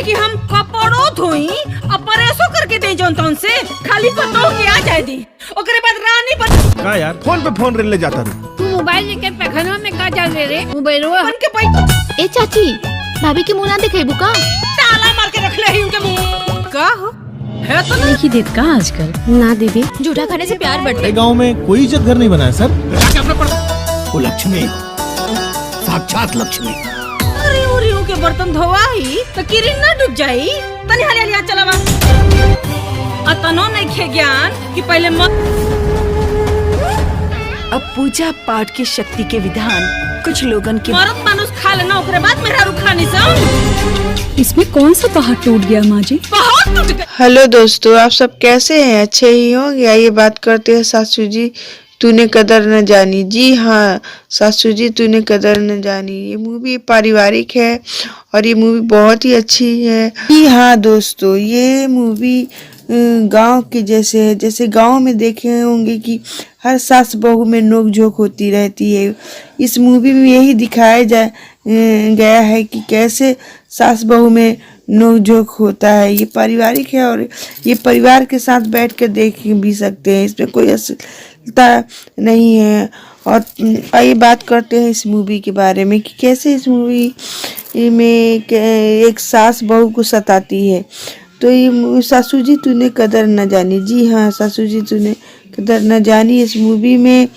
चाहते कि हम कपड़ों धोई और प्रेसो करके दे जोन तौन से खाली पतो के आ जाए दी ओकरे बाद रानी बन का यार फोन पे फोन ले जाता रू। तू मोबाइल लेके पैखाना में का जा रे मोबाइल के बैठ। ए चाची भाभी के मुंह ना दिखेबू का? ताला मार के रख ले ही उनके मुंह का हो है तो नहीं देत का आजकल। ना दीदी झूठा खाने से प्यार बढ़ता है। गाँव में कोई इज्जत घर नहीं बना है सर। वो लक्ष्मी साक्षात लक्ष्मी। अरे उरियो के बर्तन धोवाई तो किरिन ना डूब जाई तनी हाले हाले चलावा अतनो नहीं खे ज्ञान कि पहले मत। अब पूजा पाठ की शक्ति के विधान कुछ लोगन के मरद मानुस खा लेना ओकरे बाद मेरा रुखानी से इसमें कौन सा पहाड़ टूट गया माँ जी? पहाड़ टूट गया। हेलो दोस्तों, आप सब कैसे हैं? अच्छे ही होंगे। आइए बात करते हैं सासू जी तूने कदर न जानी। जी हाँ, सासू जी तूने कदर न जानी। ये मूवी पारिवारिक है और ये मूवी बहुत ही अच्छी है। जी हाँ दोस्तों, ये मूवी गांव के जैसे है। जैसे गांव में देखे होंगे कि हर सास बहू में नोक झोंक होती रहती है। इस मूवी में यही दिखाया गया है कि कैसे सास बहू में नोक झोंक होता है। ये पारिवारिक है और ये परिवार के साथ बैठ कर देख भी सकते हैं। इसमें कोई अश्लीलता नहीं है। और आइए बात करते हैं इस मूवी के बारे में कि कैसे इस मूवी में एक सास बहू को सताती है। तो ये सासू जी तूने कदर न जानी। जी हाँ, सासू जी तूने कदर न जानी। इस मूवी में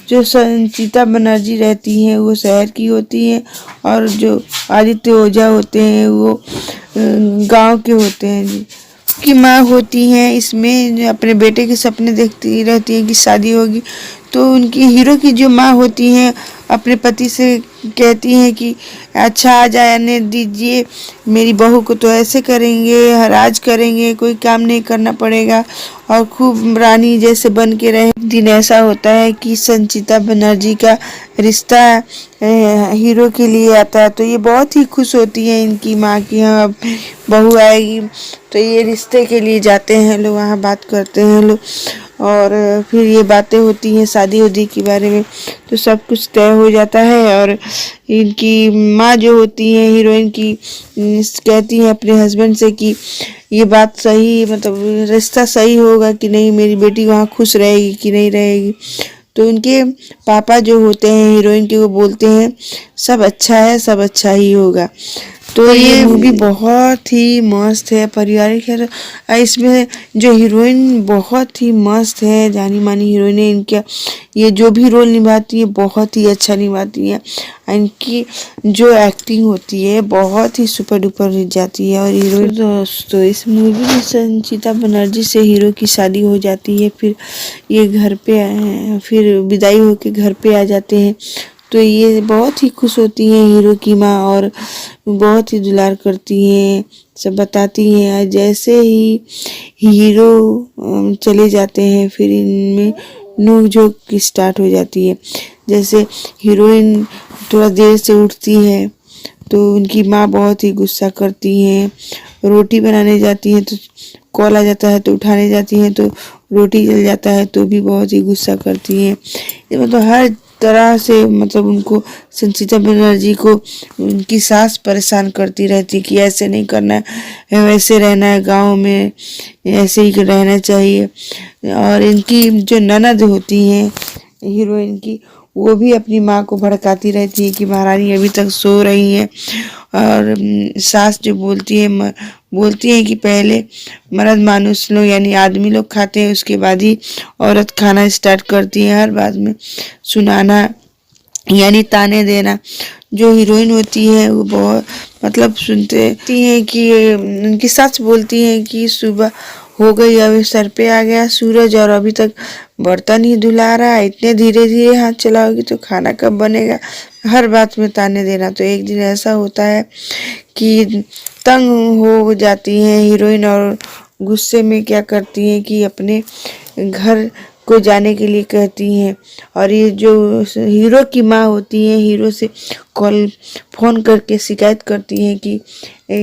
जो संचिता बनर्जी रहती हैं वो शहर की होती हैं और जो आदित्य ओझा होते हैं वो गांव के होते हैं। जी की माँ होती हैं इसमें अपने बेटे के सपने देखती रहती हैं कि शादी होगी। तो उनकी हीरो की जो माँ होती हैं अपने पति से कहती हैं कि अच्छा आ जाने दीजिए, मेरी बहू को तो ऐसे करेंगे, हराज करेंगे, कोई काम नहीं करना पड़ेगा और खूब रानी जैसे बन के रहे। दिन ऐसा होता है कि संचिता बनर्जी का रिश्ता हीरो के लिए आता है। तो ये बहुत ही खुश होती है इनकी माँ की हाँ अब बहू आएगी। तो ये रिश्ते के लिए जाते हैं लोग, वहाँ बात करते हैं लोग और फिर ये बातें होती हैं शादी उदी के बारे में। तो सब कुछ तय हो जाता है और इनकी माँ जो होती है हीरोइन की कहती है अपने हस्बैंड से कि ये बात सही मतलब रिश्ता सही होगा कि नहीं, मेरी बेटी वहाँ खुश रहेगी कि नहीं रहेगी। तो उनके पापा जो होते हैं हीरोइन के वो बोलते हैं सब अच्छा है, सब अच्छा ही होगा। तो ये मूवी बहुत ही मस्त है, पारिवारिक है। इसमें जो हीरोइन बहुत ही मस्त है, जानी मानी हीरोइन है। इनका ये जो भी रोल निभाती है बहुत ही अच्छा निभाती है। इनकी जो एक्टिंग होती है बहुत ही सुपर डुपर जाती है। और हीरोइन दोस्तों इस मूवी में संचिता बनर्जी से हीरो की शादी हो जाती है। फिर ये घर पे फिर विदाई होके घर पे आ जाते हैं। तो ये बहुत ही खुश होती हैं हीरो की माँ और बहुत ही दुलार करती हैं, सब बताती हैं। जैसे ही हीरो चले जाते हैं फिर इनमें नोक झोंक स्टार्ट हो जाती है। जैसे हीरोइन थोड़ा देर से उठती है तो उनकी माँ बहुत ही गुस्सा करती हैं। रोटी बनाने जाती हैं तो कॉल आ जाता है तो उठाने जाती हैं तो रोटी जल जाता है तो भी बहुत ही गुस्सा करती हैं। मतलब हर तरह से मतलब उनको संचिता बनर्जी को उनकी सास परेशान करती रहती कि ऐसे नहीं करना है, वैसे रहना है, गांव में ऐसे ही रहना चाहिए। और इनकी जो ननद होती हैं हीरोइन की वो भी अपनी माँ को भड़काती रहती है कि महारानी अभी तक सो रही हैं। और सास जो बोलती है कि पहले मर्द मानुस लोग यानी आदमी लोग खाते हैं उसके बाद ही औरत खाना स्टार्ट करती है। हर बात में सुनाना यानी ताने देना। जो हीरोइन होती है वो बहुत मतलब सुनते हैं कि उनकी सास बोलती हैं कि सुबह हो गई, अभी सर पे आ गया सूरज और अभी तक बर्तन ही धुला रहा है, इतने धीरे धीरे हाथ चलाओगी तो खाना कब बनेगा। हर बात में ताने देना। तो एक दिन ऐसा होता है कि तंग हो जाती हैं हीरोइन और गुस्से में क्या करती हैं कि अपने घर को जाने के लिए कहती हैं। और ये जो हीरो की माँ होती हैं हीरो से फ़ोन करके शिकायत करती हैं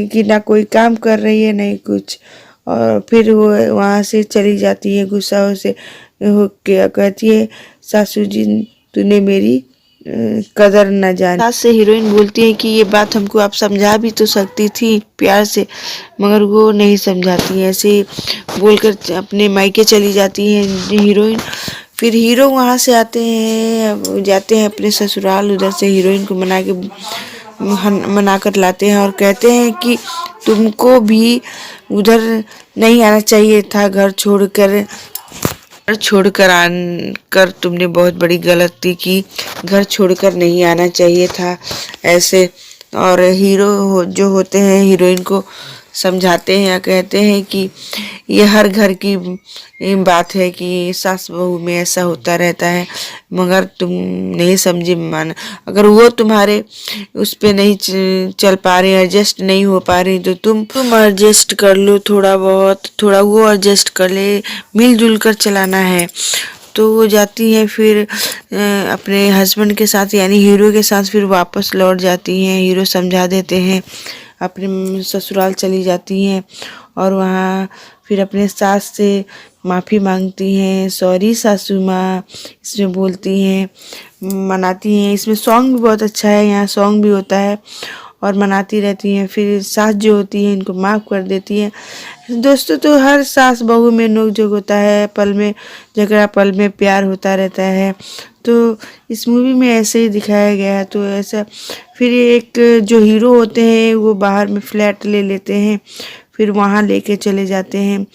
कि ना कोई काम कर रही है नहीं कुछ। और फिर वो वहाँ से चली जाती है गुस्सा से हो के कहती है सासू जी तूने मेरी कदर न जानी। सास से हीरोइन बोलती है कि ये बात हमको आप समझा भी तो सकती थी प्यार से, मगर वो नहीं समझाती है। ऐसे बोलकर अपने मायके चली जाती है हीरोइन। फिर हीरो वहाँ से आते हैं, जाते हैं अपने ससुराल। उधर से हीरोइन को मना कर लाते हैं और कहते हैं कि तुमको भी उधर नहीं आना चाहिए था, घर छोड़कर आकर तुमने बहुत बड़ी गलती की, घर छोड़कर नहीं आना चाहिए था ऐसे। और हीरो जो होते हैं हीरोइन को समझाते हैं या कहते हैं कि ये हर घर की बात है कि सास बहू में ऐसा होता रहता है, मगर तुम नहीं समझी मान। अगर वो तुम्हारे उस पे नहीं चल पा रहे, एडजस्ट नहीं हो पा रही, तो तुम एडजस्ट कर लो, थोड़ा बहुत, थोड़ा वो एडजस्ट कर ले, मिलजुल कर चलाना है। तो वो जाती हैं फिर अपने हस्बैंड के साथ यानी हीरो के साथ फिर वापस लौट जाती हैं। हीरो समझा देते हैं, अपने ससुराल चली जाती हैं और वहाँ फिर अपने सास से माफ़ी मांगती हैं। सॉरी सासू माँ इसमें बोलती हैं, मनाती हैं। इसमें सॉन्ग भी बहुत अच्छा है, यहाँ सॉन्ग भी होता है और मनाती रहती हैं। फिर सास जो होती है इनको माफ़ कर देती हैं। दोस्तों, तो हर सास बहू में नोक झोंक होता है, पल में झगड़ा, पल में प्यार होता रहता है। तो इस मूवी में ऐसे ही दिखाया गया है। तो ऐसा फिर एक जो हीरो होते हैं वो बाहर में फ्लैट ले लेते हैं, फिर वहाँ लेके चले जाते हैं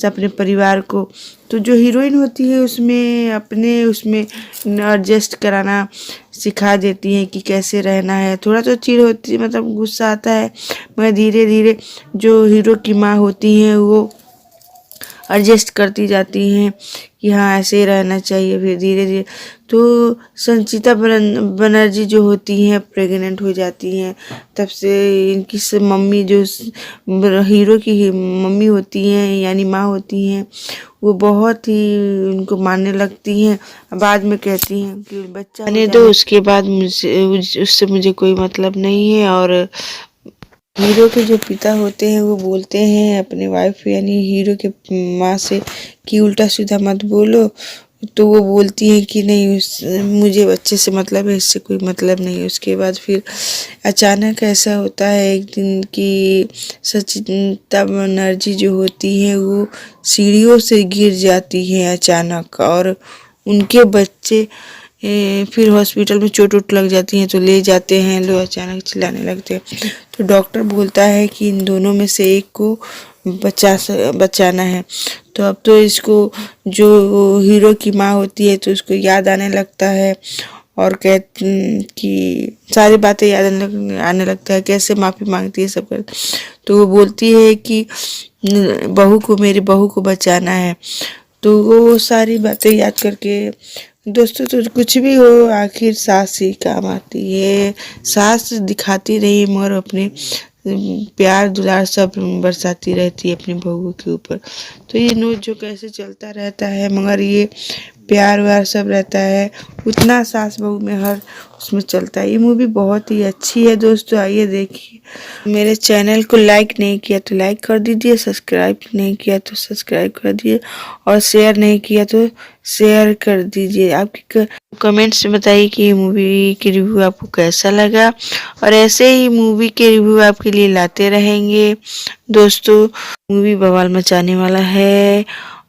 अपने परिवार को। तो जो हीरोइन होती है उसमें एडजस्ट कराना सिखा देती हैं कि कैसे रहना है। थोड़ा तो चिढ़ होती है, मतलब गुस्सा आता है, मगर धीरे धीरे जो हीरो की माँ होती हैं वो एडजस्ट करती जाती हैं कि हाँ ऐसे ही रहना चाहिए। फिर धीरे धीरे तो संचिता बनर्जी जो होती हैं प्रेग्नेंट हो जाती हैं। तब से इनकी मम्मी जो हीरो की मम्मी होती हैं यानी माँ होती हैं, वो बहुत ही उनको मानने लगती हैं। बाद में कहती हैं कि बच्चा आने दो, उसके बाद उससे मुझे कोई मतलब नहीं है। और हीरो के जो पिता होते हैं वो बोलते हैं अपने वाइफ यानी हीरो के माँ से कि उल्टा सीधा मत बोलो। तो वो बोलती है कि नहीं, मुझे बच्चे से मतलब है, इससे कोई मतलब नहीं है। उसके बाद फिर अचानक ऐसा होता है एक दिन कि संचिता बनर्जी जो होती है वो सीढ़ियों से गिर जाती है अचानक, और उनके बच्चे फिर हॉस्पिटल में चोट लग जाती हैं। तो ले जाते हैं लोग, अचानक चिल्लाने लगते हैं। तो डॉक्टर बोलता है कि इन दोनों में से एक को बचाना है। तो अब तो इसको जो हीरो की माँ होती है तो उसको याद आने लगता है और कि सारी बातें याद आने लगता है, कैसे माफ़ी मांगती है सब कर। तो वो बोलती है कि मेरी बहू को बचाना है। तो वो सारी बातें याद करके दोस्तों, तो कुछ भी हो आखिर सास ही काम आती है। सास दिखाती रही मगर अपने प्यार दुलार सब बरसाती रहती है अपनी बहू के ऊपर। तो ये नोक जो कैसे चलता रहता है, मगर ये प्यार व्यार सब रहता है, उतना सास बहू में हर उसमें चलता है। ये मूवी बहुत ही अच्छी है दोस्तों, आइए देखिए। मेरे चैनल को लाइक नहीं किया तो लाइक कर दीजिए, सब्सक्राइब नहीं किया तो सब्सक्राइब कर दीजिए, और शेयर नहीं किया तो शेयर कर दीजिए। आपकी कमेंट्स में बताइए कि ये मूवी की रिव्यू आपको कैसा लगा, और ऐसे ही मूवी के रिव्यू आपके लिए लाते रहेंगे दोस्तों। मूवी बवाल मचाने वाला है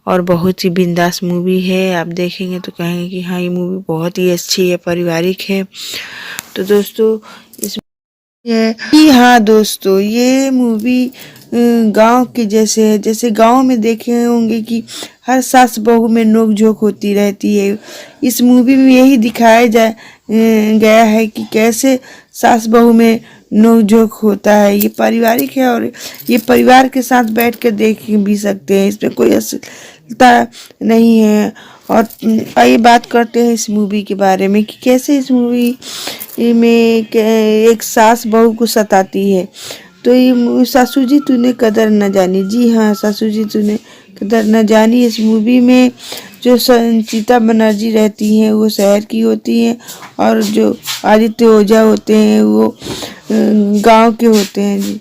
और बहुत ही बिंदास मूवी है। आप देखेंगे तो कहेंगे कि हाँ ये मूवी बहुत ही अच्छी है, पारिवारिक है। तो दोस्तों हाँ दोस्तों, ये मूवी गांव के जैसे है। जैसे गांव में देखे होंगे कि हर सास बहू में नोक झोंक होती रहती है, इस मूवी में यही दिखाया गया है कि कैसे सास बहू में नोक झोंक होता है। ये पारिवारिक है और ये परिवार के साथ बैठ कर देख भी सकते हैं, इसमें कोई अश्लीलता नहीं है। और आइए बात करते हैं इस मूवी के बारे में कि कैसे इस मूवी में एक सास बहू को सताती है। तो ये सासू जी तूने कदर न जानी, जी हाँ सासू जी तूने कदर न जानी। इस मूवी में जो संचिता बनर्जी रहती हैं वो शहर की होती हैं, और जो आदित्य ओझा होते हैं वो गांव के होते हैं। जी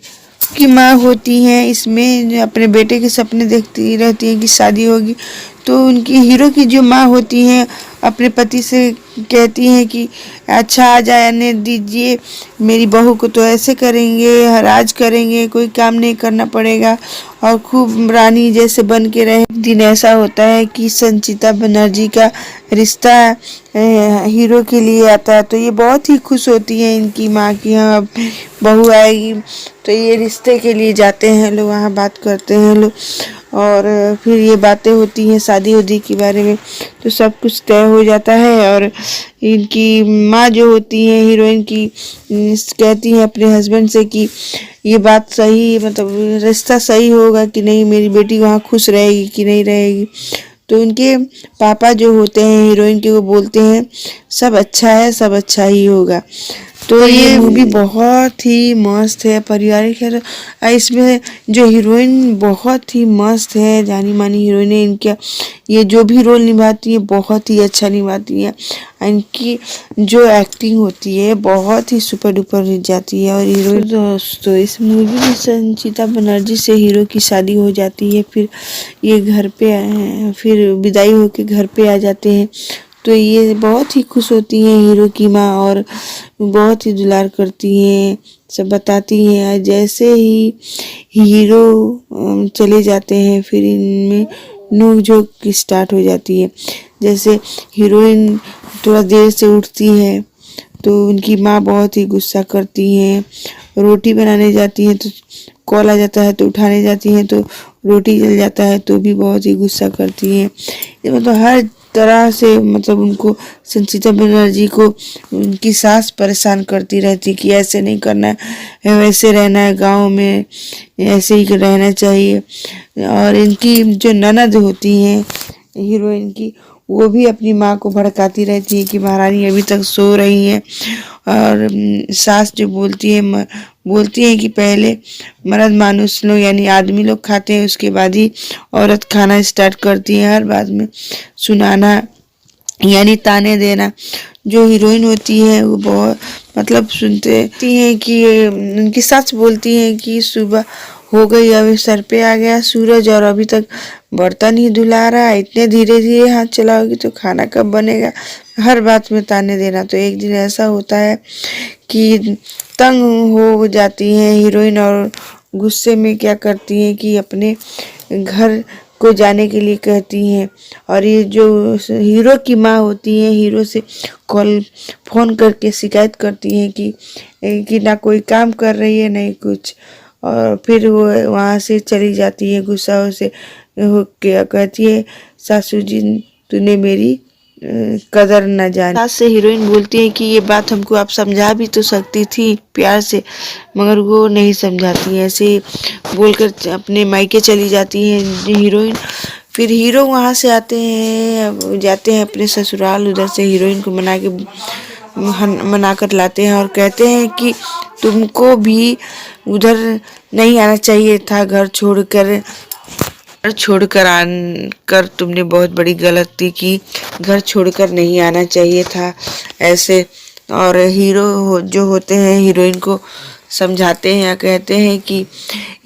की माँ होती हैं इसमें अपने बेटे के सपने देखती रहती हैं कि शादी होगी। तो उनकी हीरो की जो माँ होती हैं अपने पति से कहती हैं कि अच्छा आ जाने दीजिए, मेरी बहू को तो ऐसे करेंगे, हराज करेंगे, कोई काम नहीं करना पड़ेगा और खूब रानी जैसे बन के रहे। एक दिन ऐसा होता है कि संचिता बनर्जी का रिश्ता हीरो के लिए आता है, तो ये बहुत ही खुश होती है इनकी माँ की हाँ अब बहू आएगी। तो ये रिश्ते के लिए जाते हैं लोग, वहाँ बात करते हैं लोग और फिर ये बातें होती हैं शादी उदी के बारे में, तो सब कुछ तय हो जाता है। और इनकी माँ जो होती है हीरोइन की कहती है अपने हस्बैंड से कि ये बात सही मतलब रिश्ता सही होगा कि नहीं, मेरी बेटी वहाँ खुश रहेगी कि नहीं रहेगी। तो उनके पापा जो होते हैं हीरोइन के वो बोलते हैं सब अच्छा है, सब अच्छा ही होगा। तो ये मूवी बहुत ही मस्त है, पारिवारिक है। इसमें जो हीरोइन बहुत ही मस्त है, जानी मानी हीरोइन है। इनका ये जो भी रोल निभाती है बहुत ही अच्छा निभाती है। इनकी जो एक्टिंग होती है बहुत ही सुपर डुपर जाती है। और हीरोइन दोस्तों इस मूवी में संचिता बनर्जी से हीरो की शादी हो जाती है, फिर ये घर पे फिर विदाई होके घर पे आ जाते हैं। तो ये बहुत ही खुश होती हैं हीरो की माँ और बहुत ही दुलार करती हैं, सब बताती हैं। जैसे ही हीरो चले जाते हैं फिर इनमें नोक-झोंक स्टार्ट हो जाती है। जैसे हीरोइन थोड़ा देर से उठती है तो उनकी माँ बहुत ही गुस्सा करती हैं, रोटी बनाने जाती हैं तो कॉल आ जाता है, तो उठाने जाती हैं तो रोटी जल जाता है तो भी बहुत ही गुस्सा करती हैं। ये मतलब हर तरह से मतलब उनको संचिता बनर्जी को उनकी सास परेशान करती रहती कि ऐसे नहीं करना है, वैसे रहना है, गांव में ऐसे ही रहना चाहिए। और इनकी जो ननद होती हैं हीरोइन की वो भी अपनी माँ को भड़काती रहती है कि महारानी अभी तक सो रही हैं। और सास जो बोलती है कि पहले मर्द मानुस लोग यानी आदमी लोग खाते हैं, उसके बाद ही औरत खाना स्टार्ट करती है। हर बात में सुनाना यानी ताने देना। जो हीरोइन होती है वो बहुत मतलब सुनते हैं कि उनकी सास बोलती है कि सुबह हो गई, अभी सर पे आ गया सूरज और अभी तक बर्तन ही धुला रहा है, इतने धीरे धीरे हाथ चलाओगी तो खाना कब बनेगा। हर बात में ताने देना। तो एक दिन ऐसा होता है कि तंग हो जाती हैं हीरोइन और गुस्से में क्या करती हैं कि अपने घर को जाने के लिए कहती हैं। और ये जो हीरो की माँ होती है हीरो से फ़ोन करके शिकायत करती हैं कि ना कोई काम कर रही है नहीं कुछ। और फिर वो वहाँ से चली जाती है गुस्सा से होके, कहती है सासू जी तूने मेरी कदर न जानी। सास से हीरोइन बोलती है कि ये बात हमको आप समझा भी तो सकती थी प्यार से, मगर वो नहीं समझाती है, ऐसे बोलकर अपने मायके चली जाती है हीरोइन। फिर हीरो वहाँ से जाते हैं अपने ससुराल, उधर से हीरोइन को मना कर लाते हैं और कहते हैं कि तुमको भी उधर नहीं आना चाहिए था, घर छोड़कर आकर तुमने बहुत बड़ी गलती की, घर छोड़कर नहीं आना चाहिए था ऐसे। और हीरो जो होते हैं हीरोइन को समझाते हैं या कहते हैं कि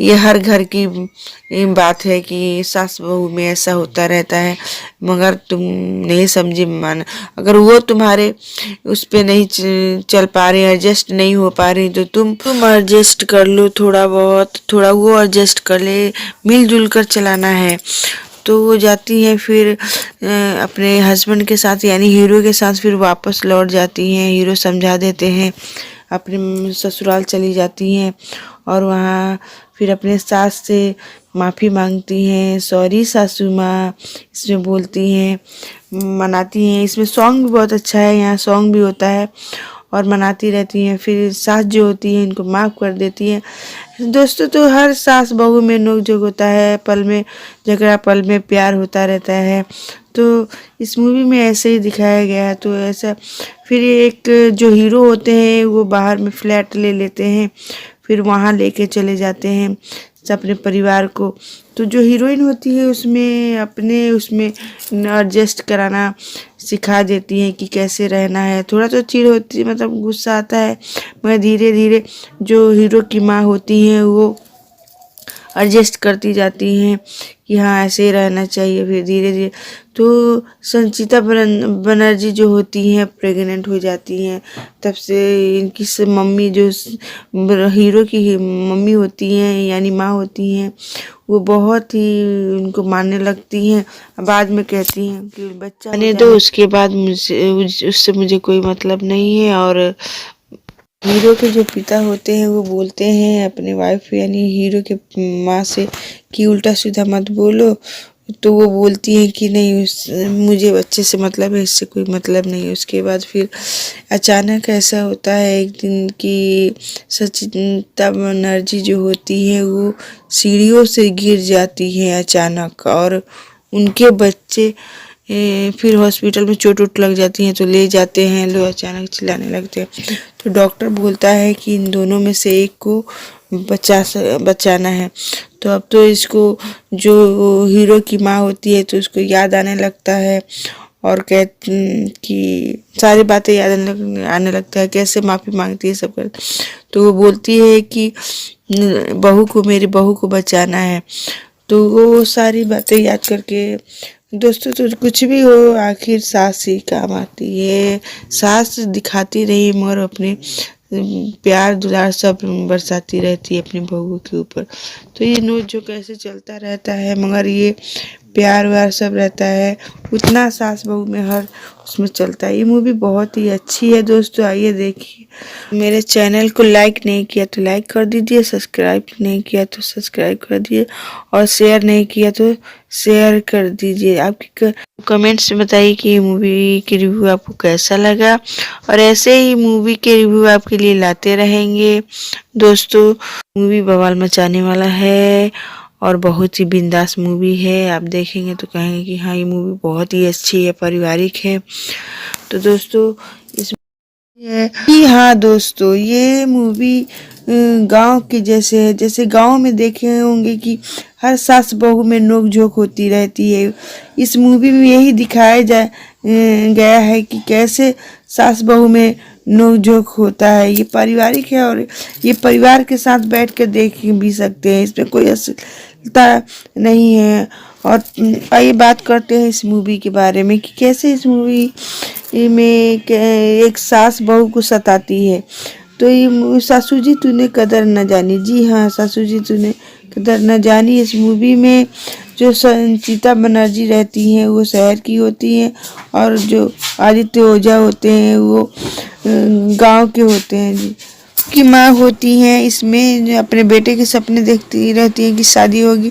ये हर घर की बात है कि सास बहू में ऐसा होता रहता है, मगर तुम नहीं समझी माना। अगर वो तुम्हारे उस पे नहीं चल पा रहे, एडजस्ट नहीं हो पा रही, तो तुम एडजस्ट कर लो, थोड़ा बहुत, थोड़ा वो एडजस्ट कर ले, मिलजुल कर चलाना है। तो वो जाती हैं फिर अपने हस्बैंड के साथ यानी हीरो के साथ फिर वापस लौट जाती हैं। हीरो समझा देते हैं, अपने ससुराल चली जाती हैं और वहाँ फिर अपने सास से माफ़ी मांगती हैं, सॉरी सासू माँ इसमें बोलती हैं, मनाती हैं। इसमें सॉन्ग भी बहुत अच्छा है, यहाँ सॉन्ग भी होता है और मनाती रहती हैं। फिर सास जो होती है इनको माफ़ कर देती हैं। दोस्तों तो हर सास बहू में नोक-झोंक होता है, पल में झगड़ा, पल में प्यार होता रहता है। तो इस मूवी में ऐसे ही दिखाया गया है। तो ऐसा फिर एक जो हीरो होते हैं वो बाहर में फ्लैट ले लेते हैं, फिर वहाँ लेके चले जाते हैं अपने परिवार को। तो जो हीरोइन होती है उसमें एडजस्ट कराना सिखा देती हैं कि कैसे रहना है। थोड़ा तो चिढ़ होती है, मतलब गुस्सा आता है, मगर धीरे धीरे जो हीरो की माँ होती हैं वो एडजस्ट करती जाती हैं कि हाँ ऐसे ही रहना चाहिए। फिर धीरे धीरे तो संचिता बनर्जी जो होती हैं प्रेग्नेंट हो जाती हैं, तब से इनकी मम्मी जो हीरो की मम्मी होती हैं यानी माँ होती हैं, वो बहुत ही उनको मानने लगती हैं। बाद में कहती हैं कि बच्चा आने दो, उसके बाद उससे मुझे कोई मतलब नहीं है। और हीरो के जो पिता होते हैं वो बोलते हैं अपने वाइफ यानी हीरो के माँ से कि उल्टा सीधा मत बोलो, तो वो बोलती है कि नहीं मुझे बच्चे से मतलब है, इससे कोई मतलब नहीं है। उसके बाद फिर अचानक ऐसा होता है एक दिन कि संचिता बनर्जी जो होती है वो सीढ़ियों से गिर जाती है अचानक, और उनके बच्चे फिर हॉस्पिटल में चोट वोट लग जाती हैं तो ले जाते हैं लोग, अचानक चिल्लाने लगते हैं। तो डॉक्टर बोलता है कि इन दोनों में से एक को बचाना है। तो अब तो इसको जो हीरो की माँ होती है तो उसको याद आने लगता है और कि सारी बातें याद आने लगता है, कैसे माफ़ी मांगती है सब कर। तो वो बोलती है कि मेरी बहू को बचाना है। तो वो सारी बातें याद करके दोस्तों तो कुछ भी हो आखिर सास ही काम आती है। सास दिखाती रही मगर अपने प्यार दुलार सब बरसाती रहती है अपनी बहू के ऊपर। तो ये नोच जो कैसे चलता रहता है, मगर ये प्यार व्यार सब रहता है, उतना सास बहू में हर उसमें चलता है। ये मूवी बहुत ही अच्छी है दोस्तों, आइए देखिए। मेरे चैनल को लाइक नहीं किया तो लाइक कर दीजिए, सब्सक्राइब नहीं किया तो सब्सक्राइब कर दीजिए, और शेयर नहीं किया तो शेयर कर दीजिए। आपकी कमेंट्स में बताइए कि ये मूवी की रिव्यू आपको कैसा लगा, और ऐसे ही मूवी के रिव्यू आपके लिए लाते रहेंगे दोस्तों। मूवी बवाल मचाने वाला है और बहुत ही बिंदास मूवी है, आप देखेंगे तो कहेंगे कि हाँ ये मूवी बहुत ही अच्छी है, पारिवारिक है। तो दोस्तों जी हाँ दोस्तों, ये मूवी गांव के जैसे है, जैसे गांव में देखे होंगे कि हर सास बहू में नोक झोंक होती रहती है। इस मूवी में यही दिखाया गया है कि कैसे सास बहू में नोक झोंक होता है। ये पारिवारिक है और ये परिवार के साथ बैठ कर देख भी सकते हैं, इसमें कोई अश्लीलता नहीं है। और आइए बात करते हैं इस मूवी के बारे में कि कैसे इस मूवी में एक सास बहू को सताती है। तो ये सासू जी तूने कदर न जानी, जी हाँ सासू जी तूने कदर न जानी। इस मूवी में जो संचिता बनर्जी रहती हैं वो शहर की होती हैं, और जो आदित्य ओझा होते हैं वो गांव के होते हैं। जी की माँ होती हैं इसमें अपने बेटे के सपने देखती रहती हैं कि शादी होगी।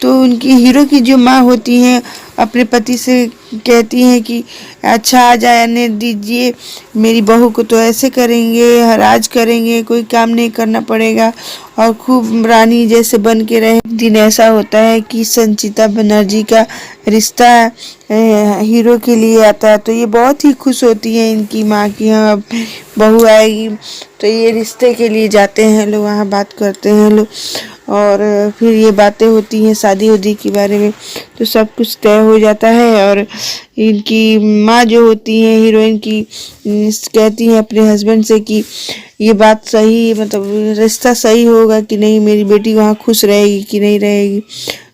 तो उनकी हीरो की जो माँ होती हैं अपने पति से कहती हैं कि अच्छा आ जाने दीजिए, मेरी बहू को तो ऐसे करेंगे, राज करेंगे, कोई काम नहीं करना पड़ेगा और खूब रानी जैसे बन के रहे। दिन ऐसा होता है कि संचिता बनर्जी का रिश्ता हीरो के लिए आता है, तो ये बहुत ही खुश होती है इनकी माँ की हाँ बहू आएगी। तो ये रिश्ते के लिए जाते हैं लोग, वहाँ बात करते हैं लोग, और फिर ये बातें होती हैं शादी उदी के बारे में, तो सब कुछ तय हो जाता है। और इनकी माँ जो होती है हीरोइन की कहती हैं अपने हस्बैंड से कि ये बात सही मतलब रिश्ता सही होगा कि नहीं, मेरी बेटी वहाँ खुश रहेगी कि नहीं रहेगी।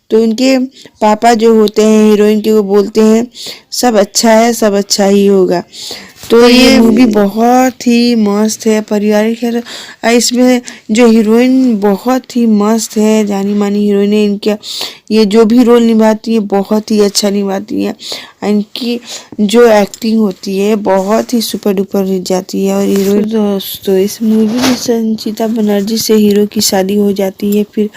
तो उनके पापा जो होते हैं हीरोइन के वो बोलते हैं सब अच्छा है, सब अच्छा ही होगा। तो ये मूवी बहुत ही मस्त है, पारिवारिक है। इसमें जो हीरोइन बहुत ही मस्त है, जानी मानी हीरोइन है। इनका ये जो भी रोल निभाती है बहुत ही अच्छा निभाती है। इनकी जो एक्टिंग होती है बहुत ही सुपर डुपर जाती है। और हीरोइन दोस्तों इस मूवी में संचिता बनर्जी से हीरो की शादी हो जाती है, फिर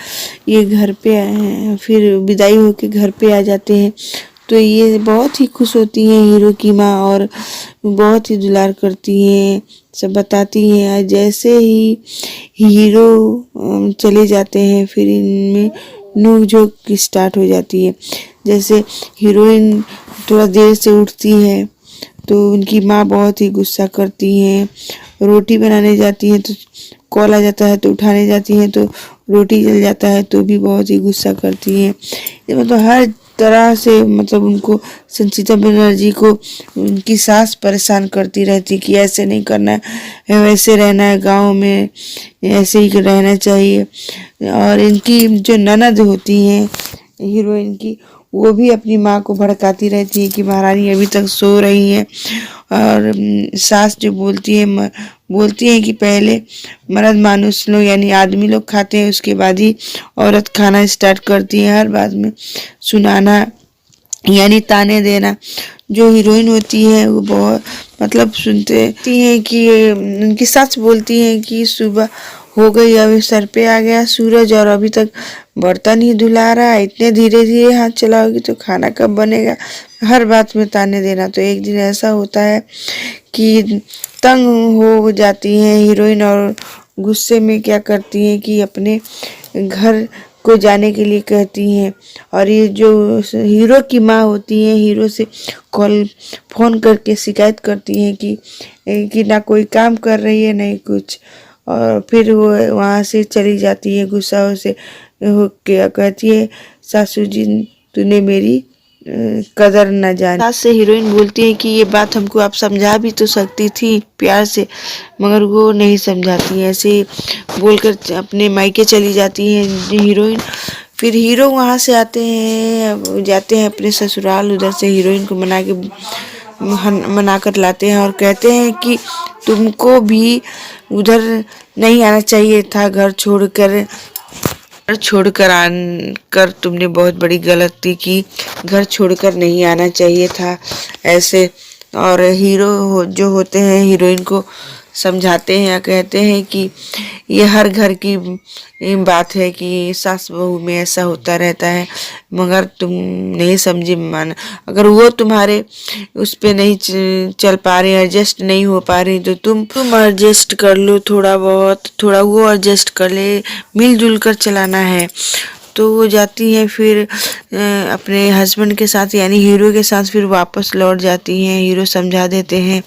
ये घर पे फिर विदाई होके घर पे आ जाते हैं। तो ये बहुत ही खुश होती हैं हीरो की माँ और बहुत ही दुलार करती हैं, सब बताती हैं। जैसे ही हीरो चले जाते हैं फिर इनमें नोक झोंक स्टार्ट हो जाती है। जैसे हीरोइन थोड़ा देर से उठती है तो उनकी माँ बहुत ही गुस्सा करती हैं, रोटी बनाने जाती हैं तो कॉल आ जाता है, तो उठाने जाती हैं तो रोटी जल जाता है तो भी बहुत ही गुस्सा करती हैं। मतलब हर तरह से मतलब उनको संचिता बनर्जी को उनकी सास परेशान करती रहती कि ऐसे नहीं करना है, वैसे रहना है, गांव में ऐसे ही रहना चाहिए। और इनकी जो ननद होती हैं हीरोइन की, वो भी अपनी माँ को भड़काती रहती है कि महारानी अभी तक सो रही हैं। और सास जो बोलती है कि पहले मर्द मानुस लोग यानी आदमी लोग खाते हैं, उसके बाद ही औरत खाना स्टार्ट करती है। हर बात में सुनाना यानी ताने देना। जो हीरोइन होती है वो बहुत मतलब सुनते हैं कि उनकी सास बोलती है कि सुबह हो गई, अभी सर पे आ गया सूरज और अभी तक बर्तन ही धुला रहा है, इतने धीरे धीरे हाथ चलाओगी तो खाना कब बनेगा। हर बात में ताने देना। तो एक दिन ऐसा होता है कि तंग हो जाती हैं हीरोइन और गुस्से में क्या करती हैं कि अपने घर को जाने के लिए कहती हैं। और ये जो हीरो की माँ होती है हीरो से फोन करके शिकायत करती हैं कि ना कोई काम कर रही है नहीं कुछ। और फिर वो वहाँ से चली जाती है गुस्सा से क्या कहती है, सासू जी तूने मेरी कदर न जानी। सास से हीरोइन बोलती है कि ये बात हमको आप समझा भी तो सकती थी प्यार से, मगर वो नहीं समझाती है। ऐसे बोलकर अपने मायके चली जाती है हीरोइन। फिर हीरो वहाँ से जाते हैं अपने ससुराल। उधर से हीरोइन को मना कर लाते हैं और कहते हैं कि तुमको भी उधर नहीं आना चाहिए था, घर छोड़कर आकर तुमने बहुत बड़ी गलती की, घर छोड़कर नहीं आना चाहिए था ऐसे। और हीरो जो होते हैं हीरोइन को समझाते हैं या कहते हैं कि ये हर घर की बात है कि सास बहू में ऐसा होता रहता है, मगर तुम नहीं समझी मान। अगर वो तुम्हारे उस पे नहीं चल पा रहे, एडजस्ट नहीं हो पा रही, तो तुम एडजस्ट कर लो, थोड़ा बहुत, थोड़ा वो एडजस्ट कर ले, मिलजुल कर चलाना है। तो वो जाती है फिर अपने हस्बैंड के साथ यानी हीरो के साथ फिर वापस लौट जाती हैं। हीरो समझा देते हैं,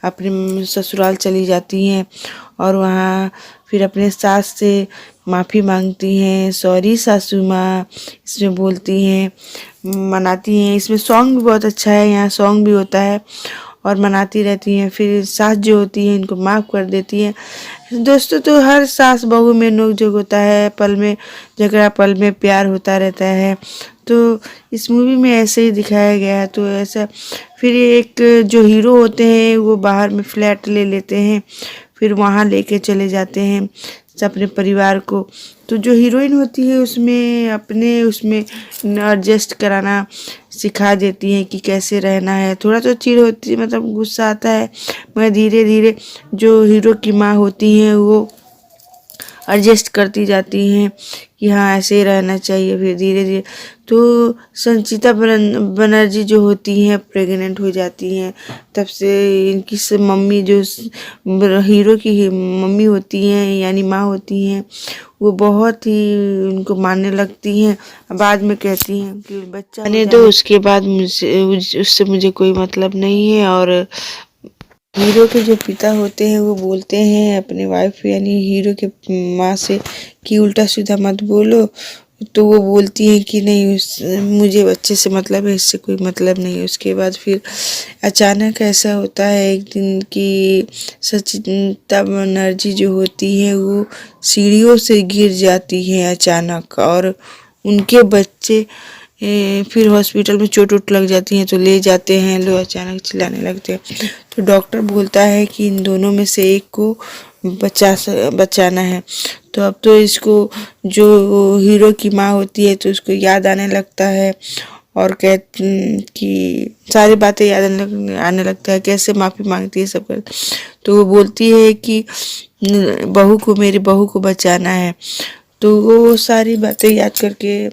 अपने ससुराल चली जाती हैं और वहाँ फिर अपने सास से माफ़ी मांगती हैं, सॉरी सासू माँ इसमें बोलती हैं, मनाती हैं। इसमें सॉन्ग भी बहुत अच्छा है, यहाँ सॉन्ग भी होता है और मनाती रहती हैं। फिर सास जो होती है इनको माफ़ कर देती है। दोस्तों, तो हर सास बहू में नोक-झोंक होता है, पल में झगड़ा, पल में प्यार होता रहता है। तो इस मूवी में ऐसे ही दिखाया गया है। तो ऐसा फिर एक जो हीरो होते हैं वो बाहर में फ्लैट ले लेते हैं, फिर वहाँ लेके चले जाते हैं अपने परिवार को। तो जो हीरोइन होती है उसमें एडजस्ट कराना सिखा देती हैं कि कैसे रहना है। थोड़ा तो चिढ़ होती है, मतलब गुस्सा आता है, मगर धीरे धीरे जो हीरो की माँ होती हैं वो एडजस्ट करती जाती हैं कि हाँ ऐसे ही रहना चाहिए। फिर धीरे धीरे तो संचिता बनर्जी जो होती हैं प्रेग्नेंट हो जाती हैं। तब से इनकी मम्मी जो हीरो की मम्मी होती हैं यानी माँ होती हैं, वो बहुत ही उनको मानने लगती हैं। बाद में कहती हैं कि बच्चा आने दो, उसके बाद उससे मुझे कोई मतलब नहीं है। और हीरो के जो पिता होते हैं वो बोलते हैं अपने वाइफ यानी हीरो के माँ से कि उल्टा सीधा मत बोलो। तो वो बोलती है कि नहीं, मुझे बच्चे से मतलब है, इससे कोई मतलब नहीं है। उसके बाद फिर अचानक ऐसा होता है एक दिन कि संचिता बनर्जी जो होती है वो सीढ़ियों से गिर जाती है अचानक, और उनके बच्चे फिर हॉस्पिटल में चोट लग जाती हैं। तो ले जाते हैं, लोग अचानक चिल्लाने लगते हैं। तो डॉक्टर बोलता है कि इन दोनों में से एक को बचाना है। तो अब तो इसको जो हीरो की माँ होती है तो उसको याद आने लगता है और कि सारी बातें याद आने लगता है, कैसे माफ़ी मांगती है सब कर। तो वो बोलती है कि मेरी बहू को बचाना है। तो वो सारी बातें याद करके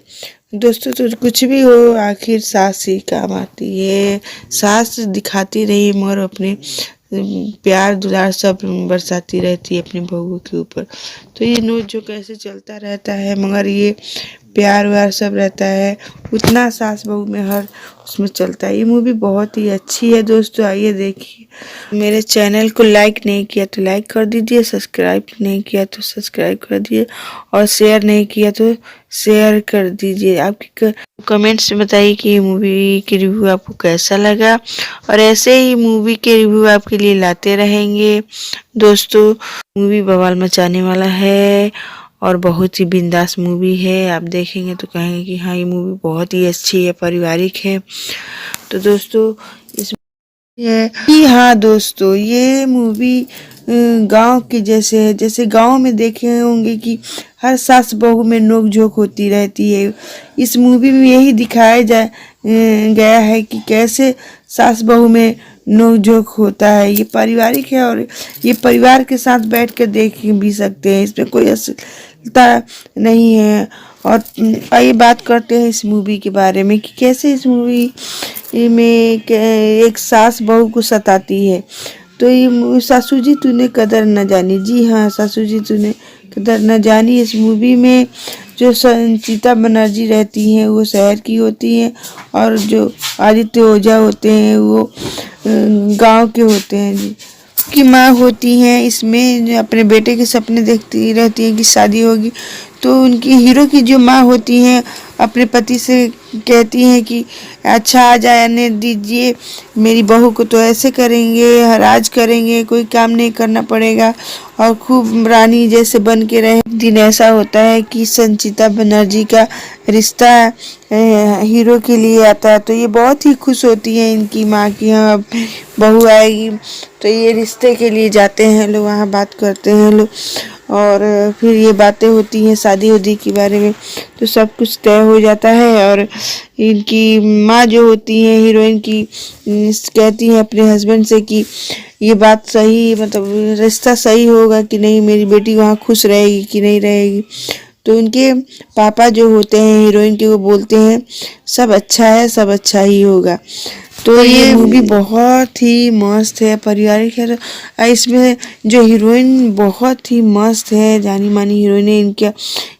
दोस्तों, तो कुछ भी हो आखिर सास ही काम आती है। सास दिखाती रही मगर अपने प्यार दुलार सब बरसाती रहती है अपनी बहू के ऊपर। तो ये नोच जो कैसे चलता रहता है, मगर ये प्यार व्यार सब रहता है, उतना सास बहू में हर उसमें चलता है। ये मूवी बहुत ही अच्छी है दोस्तों, आइए देखिए। मेरे चैनल को लाइक नहीं किया तो लाइक कर दीजिए, सब्सक्राइब नहीं किया तो सब्सक्राइब कर दीजिए और शेयर नहीं किया तो शेयर कर दीजिए। आपकी कमेंट्स में बताइए कि ये मूवी की रिव्यू आपको कैसा लगा, और ऐसे ही मूवी के रिव्यू आपके लिए लाते रहेंगे दोस्तों। मूवी बवाल मचाने वाला है और बहुत ही बिंदास मूवी है। आप देखेंगे तो कहेंगे कि हाँ ये मूवी बहुत ही अच्छी है, पारिवारिक है। तो दोस्तों इस जी हाँ दोस्तों, ये मूवी गांव के जैसे है। जैसे गांव में देखे होंगे कि हर सास बहू में नोक झोंक होती रहती है, इस मूवी में यही दिखाया गया है कि कैसे सास बहू में नोक झोंक होता है। ये पारिवारिक है और ये परिवार के साथ बैठ कर देख भी सकते हैं, इसमें कोई अश्लीलता नहीं है। और आइए बात करते हैं इस मूवी के बारे में कि कैसे इस मूवी में एक सास बहू को सताती है। तो ये सासू जी तूने कदर न जानी, जी हाँ सासू जी तूने कदर न जानी। इस मूवी में जो संचिता बनर्जी रहती हैं वो शहर की होती हैं और जो आदित्य ओझा होते हैं वो गांव के होते हैं। जी की माँ होती हैं, इसमें अपने बेटे के सपने देखती रहती हैं कि शादी होगी। तो उनकी हीरो की जो माँ होती हैं अपने पति से कहती हैं कि अच्छा आ जाने दीजिए, मेरी बहू को तो ऐसे करेंगे, राज करेंगे, कोई काम नहीं करना पड़ेगा और खूब रानी जैसे बन के रहे। दिन ऐसा होता है कि संचिता बनर्जी का रिश्ता हीरो के लिए आता है, तो ये बहुत ही खुश होती है इनकी माँ की हाँ बहू आएगी। तो ये रिश्ते के लिए जाते हैं लोग, वहाँ बात करते हैं लोग और फिर ये बातें होती हैं शादी उदी के बारे में, तो सब कुछ तय हो जाता है। और इनकी माँ जो होती है हीरोइन की कहती है अपने हस्बैंड से कि ये बात सही मतलब रिश्ता सही होगा कि नहीं, मेरी बेटी वहाँ खुश रहेगी कि नहीं रहेगी। तो उनके पापा जो होते हैं हीरोइन के वो बोलते हैं सब अच्छा है, सब अच्छा ही होगा। तो ये मूवी बहुत ही मस्त है, पारिवारिक है। इसमें जो हीरोइन बहुत ही मस्त है, जानी मानी हीरोइन है। इनका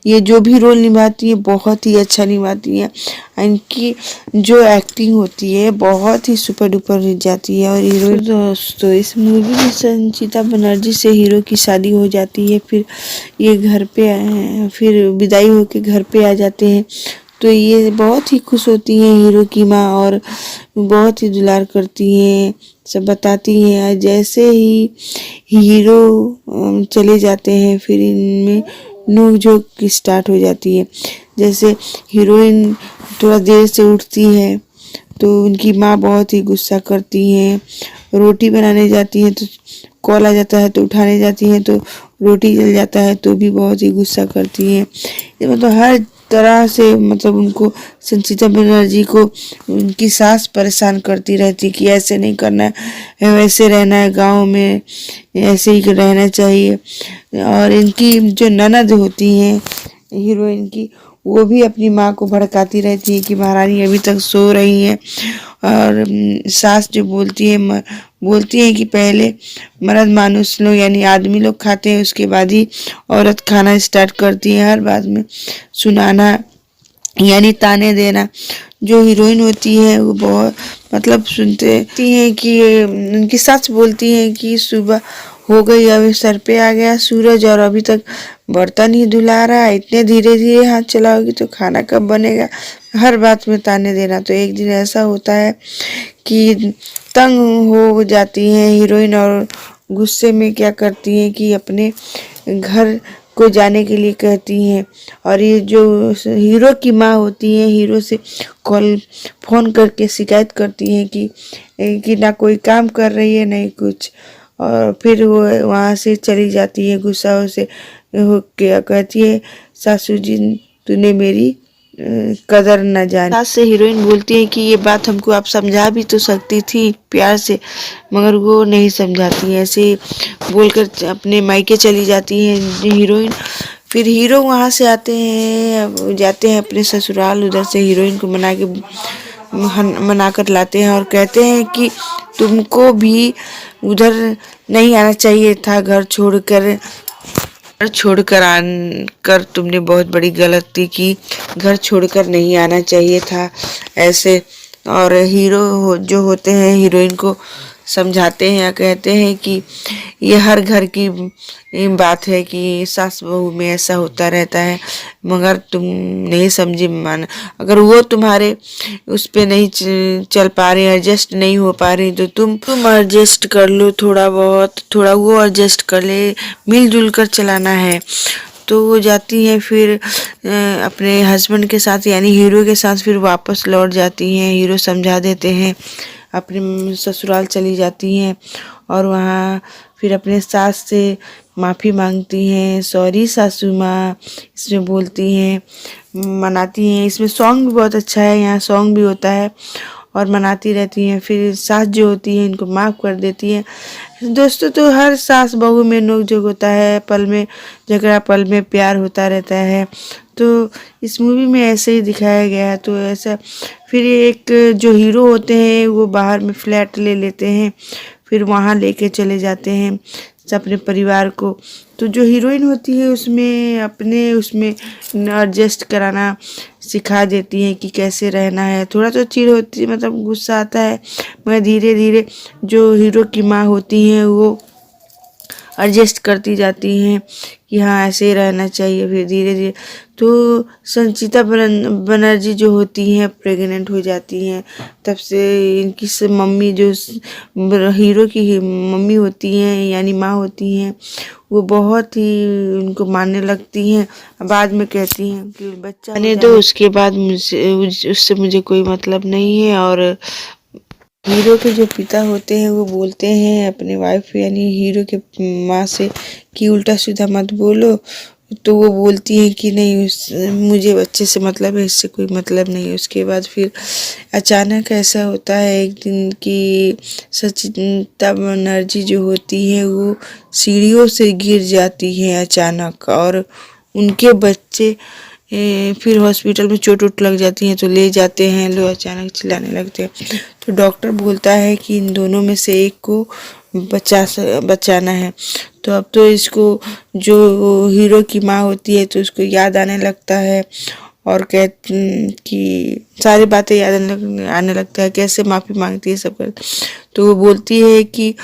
ये जो भी रोल निभाती है बहुत ही अच्छा निभाती है। इनकी जो एक्टिंग होती है बहुत ही सुपर डुपर जाती है। और हीरोइन दोस्तों इस मूवी में संचिता बनर्जी से हीरो की शादी हो जाती है, फिर ये घर पे फिर विदाई होके घर पे आ जाते हैं। तो ये बहुत ही खुश होती हैं हीरो की माँ और बहुत ही दुलार करती हैं, सब बताती हैं। जैसे ही हीरो चले जाते हैं फिर इनमें नोक झोंक स्टार्ट हो जाती है। जैसे हीरोइन थोड़ा देर से उठती है तो उनकी माँ बहुत ही गुस्सा करती हैं, रोटी बनाने जाती हैं तो कॉल आ जाता है तो उठाने जाती हैं तो रोटी जल जाता है तो भी बहुत ही गुस्सा करती हैं। मतलब हर तरह से मतलब उनको संचिता बनर्जी को उनकी सास परेशान करती रहती कि ऐसे नहीं करना है, वैसे रहना है, गांव में ऐसे ही रहना चाहिए। और इनकी जो ननद होती हैं हीरोइन की वो भी अपनी माँ को भड़काती रहती है कि महारानी अभी तक सो रही हैं। और सास जो बोलती है कि पहले मर्द मानुस लोग यानी आदमी लोग खाते हैं, उसके बाद ही औरत खाना स्टार्ट करती है। हर बात में सुनाना यानी ताने देना। जो हीरोइन होती है वो बहुत मतलब सुनते हैं कि उनकी सास बोलती है कि सुबह हो गई, अभी सर पे आ गया सूरज और अभी तक बर्तन ही धुला रहा है, इतने धीरे धीरे हाथ चलाओगी तो खाना कब बनेगा। हर बात में ताने देना। तो एक दिन ऐसा होता है कि तंग हो जाती हैं हीरोइन और गुस्से में क्या करती हैं कि अपने घर को जाने के लिए कहती हैं। और ये जो हीरो की माँ होती है हीरो से फ़ोन करके शिकायत करती हैं कि ना कोई काम कर रही है नहीं कुछ। और फिर वो वहाँ से चली जाती है गुस्सा से क्या कहती है सासू जी तूने मेरी कदर न जानी। सास से हीरोइन बोलती है कि ये बात हमको आप समझा भी तो सकती थी प्यार से, मगर वो नहीं समझाती है, ऐसे बोलकर अपने मायके चली जाती है हीरोइन। फिर हीरो वहाँ से जाते हैं अपने ससुराल, उधर से हीरोइन को मना कर लाते हैं और कहते हैं कि तुमको भी उधर नहीं आना चाहिए था घर छोड़कर, घर छोड़कर आकर तुमने बहुत बड़ी गलती की, घर छोड़कर नहीं आना चाहिए था ऐसे। और हीरो जो होते हैं हीरोइन को समझाते हैं या कहते हैं कि ये हर घर की बात है कि सास बहू में ऐसा होता रहता है, मगर तुम नहीं समझी मान। अगर वो तुम्हारे उस पे नहीं चल पा रहे, एडजस्ट नहीं हो पा रही, तो तुम एडजस्ट कर लो थोड़ा बहुत, थोड़ा वो एडजस्ट कर ले, मिलजुल कर चलाना है। तो वो जाती हैं फिर अपने हस्बैंड के साथ यानी हीरो के साथ फिर वापस लौट जाती हैं। हीरो समझा देते हैं, अपने ससुराल चली जाती हैं और वहाँ फिर अपने सास से माफ़ी मांगती हैं, सॉरी सासू माँ इसमें बोलती हैं, मनाती हैं। इसमें सॉन्ग भी बहुत अच्छा है, यहाँ सॉन्ग भी होता है और मनाती रहती हैं। फिर सास जो होती है इनको माफ़ कर देती हैं। दोस्तों तो हर सास बहू में नोक-झोंक होता है, पल में झगड़ा, पल में प्यार होता रहता है। तो इस मूवी में ऐसे ही दिखाया गया है। तो ऐसा फिर एक जो हीरो होते हैं वो बाहर में फ्लैट ले लेते हैं, फिर वहाँ लेके चले जाते हैं अपने परिवार को। तो जो हीरोइन होती है उसमें एडजस्ट कराना सिखा देती हैं कि कैसे रहना है। थोड़ा तो चिढ़ होती है, मतलब गुस्सा आता है, मगर धीरे धीरे जो हीरो की माँ होती हैं वो एडजस्ट करती जाती हैं कि हाँ ऐसे ही रहना चाहिए। फिर धीरे धीरे तो संचिता बनर्जी जो होती हैं प्रेग्नेंट हो जाती हैं, तब से इनकी मम्मी जो हीरो की मम्मी होती हैं यानी माँ होती हैं वो बहुत ही उनको मानने लगती हैं। बाद में कहती हैं कि बच्चा ने तो उसके बाद उससे मुझे कोई मतलब नहीं है। और हीरो के जो पिता होते हैं वो बोलते हैं अपने वाइफ यानी हीरो के माँ से कि उल्टा सीधा मत बोलो। तो वो बोलती है कि नहीं मुझे बच्चे से मतलब है, इससे कोई मतलब नहीं है। उसके बाद फिर अचानक ऐसा होता है एक दिन कि संचिता बनर्जी जो होती है वो सीढ़ियों से गिर जाती है अचानक, और उनके बच्चे फिर हॉस्पिटल में चोट वोट लग जाती हैं तो ले जाते हैं। लोग अचानक चिल्लाने लगते हैं तो डॉक्टर बोलता है कि इन दोनों में से एक को बचाना है। तो अब तो इसको जो हीरो की माँ होती है तो उसको याद आने लगता है और कि सारी बातें याद आने लगता है, कैसे माफ़ी मांगती है सब कर। तो वो बोलती है कि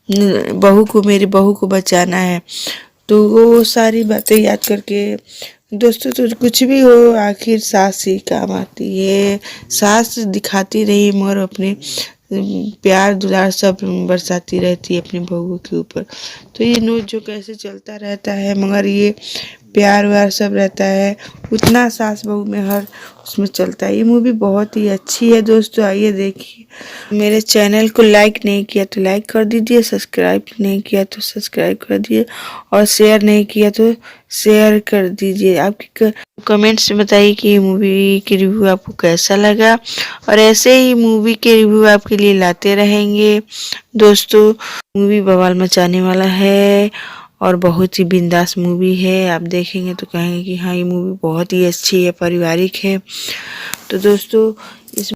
मेरी बहू को बचाना है। तो वो सारी बातें याद करके दोस्तों तो कुछ भी हो आखिर सास ही काम आती है। सास दिखाती रही मगर अपने प्यार दुलार सब बरसाती रहती है अपनी बहू के ऊपर। तो ये नोच जो कैसे चलता रहता है, मगर ये प्यार व्यार सब रहता है, उतना सास बहू में हर उसमें चलता है। ये मूवी बहुत ही अच्छी है दोस्तों, आइए देखिए। मेरे चैनल को लाइक नहीं किया तो लाइक कर दीजिए, सब्सक्राइब नहीं किया तो सब्सक्राइब कर दीजिए और शेयर नहीं किया तो शेयर कर दीजिए। आपकी कमेंट्स में बताइए कि ये मूवी की रिव्यू आपको कैसा लगा, और ऐसे ही मूवी के रिव्यू आपके लिए लाते रहेंगे दोस्तों। मूवी बवाल मचाने वाला है और बहुत ही बिंदास मूवी है। आप देखेंगे तो कहेंगे कि हाँ ये मूवी बहुत ही अच्छी है, पारिवारिक है। तो दोस्तों इस